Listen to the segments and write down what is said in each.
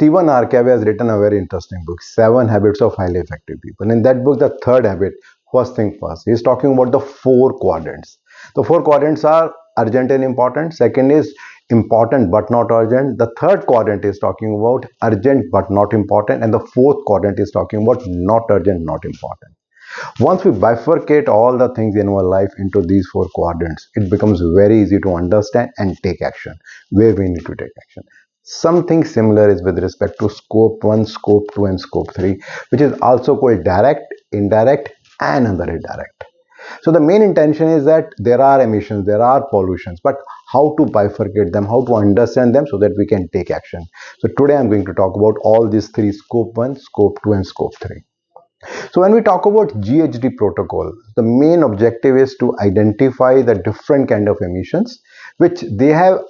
Stephen R. Covey has written a very interesting book, 7 Habits of Highly Effective People. In that book, the third habit, first thing first, he's talking about the 4 quadrants. The 4 quadrants are urgent and important. Second is important but not urgent. The third quadrant is talking about urgent but not important. And the fourth quadrant is talking about not urgent, not important. Once we bifurcate all the things in our life into these 4 quadrants, it becomes very easy to understand and take action where we need to take action. Something similar is with respect to scope 1, scope 2 and scope 3, which is also called direct, indirect and other indirect. So the main intention is that there are emissions, there are pollutions, but how to bifurcate them, how to understand them so that we can take action. So today I'm going to talk about all these 3, scope 1, scope 2 and scope 3. So when we talk about GHG protocol, the main objective is to identify the different kind of emissions which they have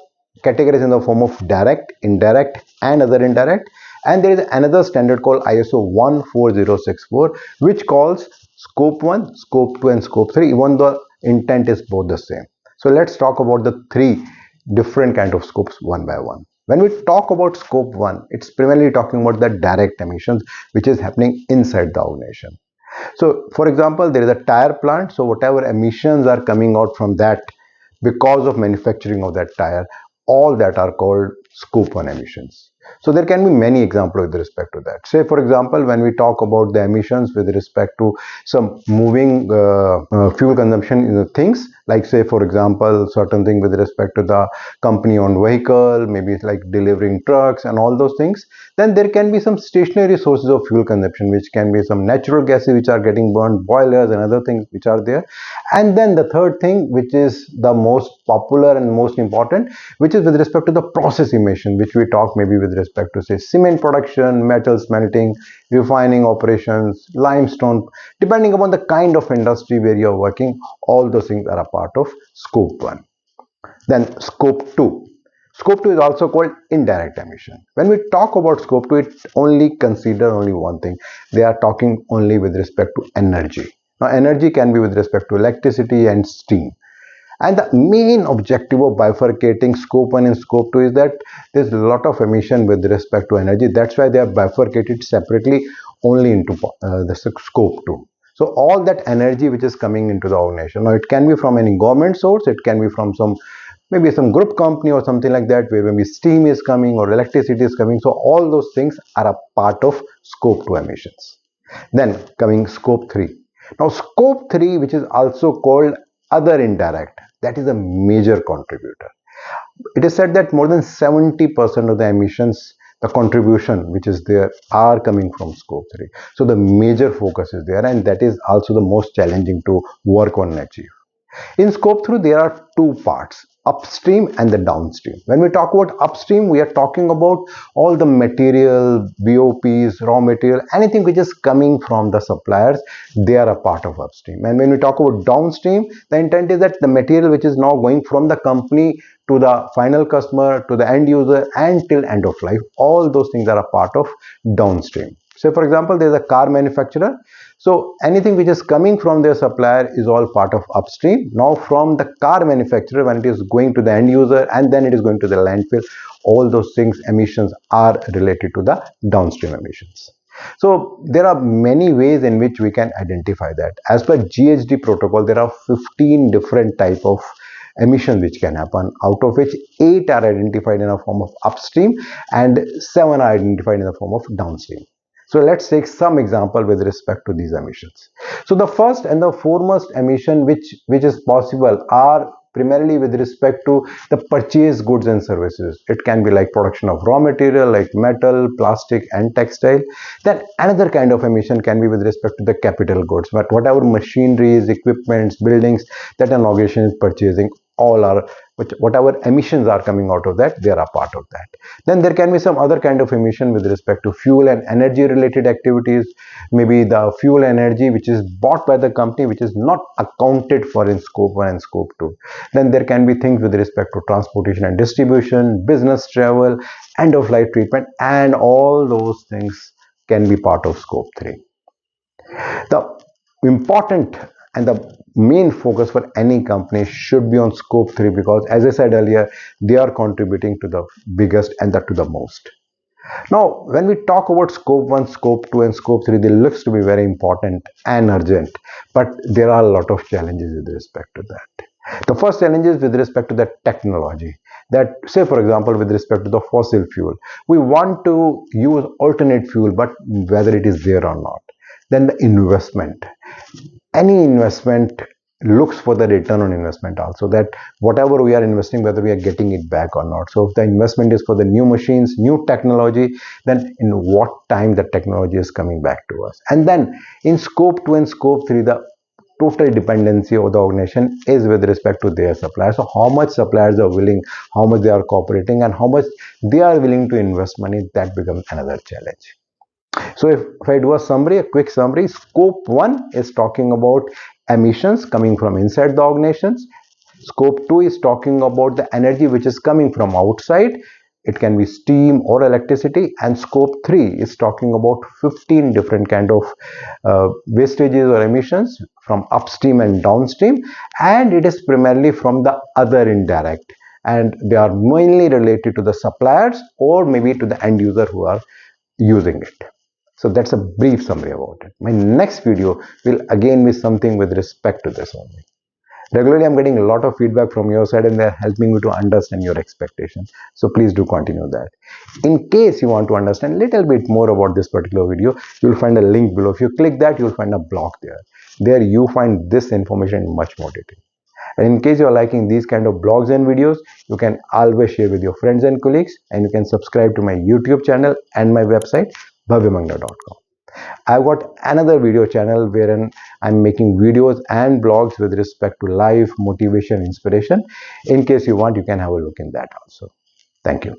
categorized in the form of direct, indirect and other indirect. And there is another standard called ISO 14064 which calls scope 1, scope 2 and scope 3, even though intent is both the same. So let's talk about the 3 different kind of scopes one by one. When we talk about scope 1, it's primarily talking about the direct emissions which is happening inside the organization. So for example, there is a tire plant, so whatever emissions are coming out from that because of manufacturing of that tire, all that are called scope 1 emissions. So there can be many examples with respect to that. Say for example, when we talk about the emissions with respect to some moving fuel consumption in the things, like say for example certain thing with respect to the company owned vehicle, maybe it's like delivering trucks and all those things, then there can be some stationary sources of fuel consumption which can be some natural gases which are getting burned, boilers and other things which are there. And then the third thing, which is the most popular and most important, which is with respect to the process emission, which we talk maybe with respect to say cement production, metal smelting, refining operations, limestone, depending upon the kind of industry where you are working, all those things are a part of scope 1. Then scope 2. Scope 2 is also called indirect emission. When we talk about scope 2, it only consider only one thing. They are talking only with respect to energy. Now energy can be with respect to electricity and steam. And the main objective of bifurcating scope 1 and scope 2 is that there's a lot of emission with respect to energy. That's why they are bifurcated separately only into the scope 2. So all that energy which is coming into the organization, now it can be from any government source, it can be from maybe some group company or something like that, where maybe steam is coming or electricity is coming. So all those things are a part of scope 2 emissions. Then coming scope 3. Now scope 3, which is also called other indirect, that is a major contributor. It is said that more than 70% of the emissions, the contribution which is there, are coming from scope 3. So the major focus is there, and that is also the most challenging to work on and achieve. In scope 3, there are 2 parts, upstream and the downstream. When we talk about upstream, we are talking about all the material, BOPs, raw material, anything which is coming from the suppliers, they are a part of upstream. And when we talk about downstream, the intent is that the material which is now going from the company to the final customer, to the end user and till end of life, all those things are a part of downstream. So for example, there is a car manufacturer. So anything which is coming from their supplier is all part of upstream. Now from the car manufacturer, when it is going to the end user and then it is going to the landfill, all those things, emissions, are related to the downstream emissions. So there are many ways in which we can identify that. As per GHG protocol, there are 15 different type of emissions which can happen, out of which 8 are identified in a form of upstream and 7 are identified in the form of downstream. So let's take some example with respect to these emissions. So the first and the foremost emission which is possible are primarily with respect to the purchased goods and services. It can be like production of raw material like metal, plastic and textile. Then another kind of emission can be with respect to the capital goods, but whatever machineries, equipments, buildings that an organization is purchasing, all are, whatever emissions are coming out of that, they are a part of that. Then there can be some other kind of emission with respect to fuel and energy related activities, maybe the fuel energy which is bought by the company which is not accounted for in scope 1 and scope 2. Then there can be things with respect to transportation and distribution, business travel, end of life treatment, and all those things can be part of scope 3. The important and the main focus for any company should be on scope 3, because as I said earlier, they are contributing to the biggest and to the most. Now, when we talk about scope 1, scope 2 and scope 3, they looks to be very important and urgent, but there are a lot of challenges with respect to that. The first challenge is with respect to the technology. That, say for example, with respect to the fossil fuel, we want to use alternate fuel, but whether it is there or not. Then the investment. Any investment looks for the return on investment also, that whatever we are investing, whether we are getting it back or not. So if the investment is for the new machines, new technology, then in what time the technology is coming back to us. And then in scope 2 and scope 3, the total dependency of the organization is with respect to their suppliers. So how much suppliers are willing, how much they are cooperating, and how much they are willing to invest money, that becomes another challenge. So if I do a summary, a quick summary, scope 1 is talking about emissions coming from inside the organizations. Scope 2 is talking about the energy which is coming from outside. It can be steam or electricity. And scope 3 is talking about 15 different kind of wastages or emissions from upstream and downstream. And it is primarily from the other indirect. And they are mainly related to the suppliers or maybe to the end user who are using it. So that's a brief summary about it. My next video will again be something with respect to this only. Regularly, I'm getting a lot of feedback from your side and they're helping me to understand your expectations. So please do continue that. In case you want to understand a little bit more about this particular video, you'll find a link below. If you click that, you'll find a blog there. There you find this information in much more detail. And in case you're liking these kind of blogs and videos, you can always share with your friends and colleagues, and you can subscribe to my YouTube channel and my website, bhavyamangla.com. I've got another video channel wherein I'm making videos and blogs with respect to life, motivation, inspiration. In case you want, you can have a look in that also. Thank you.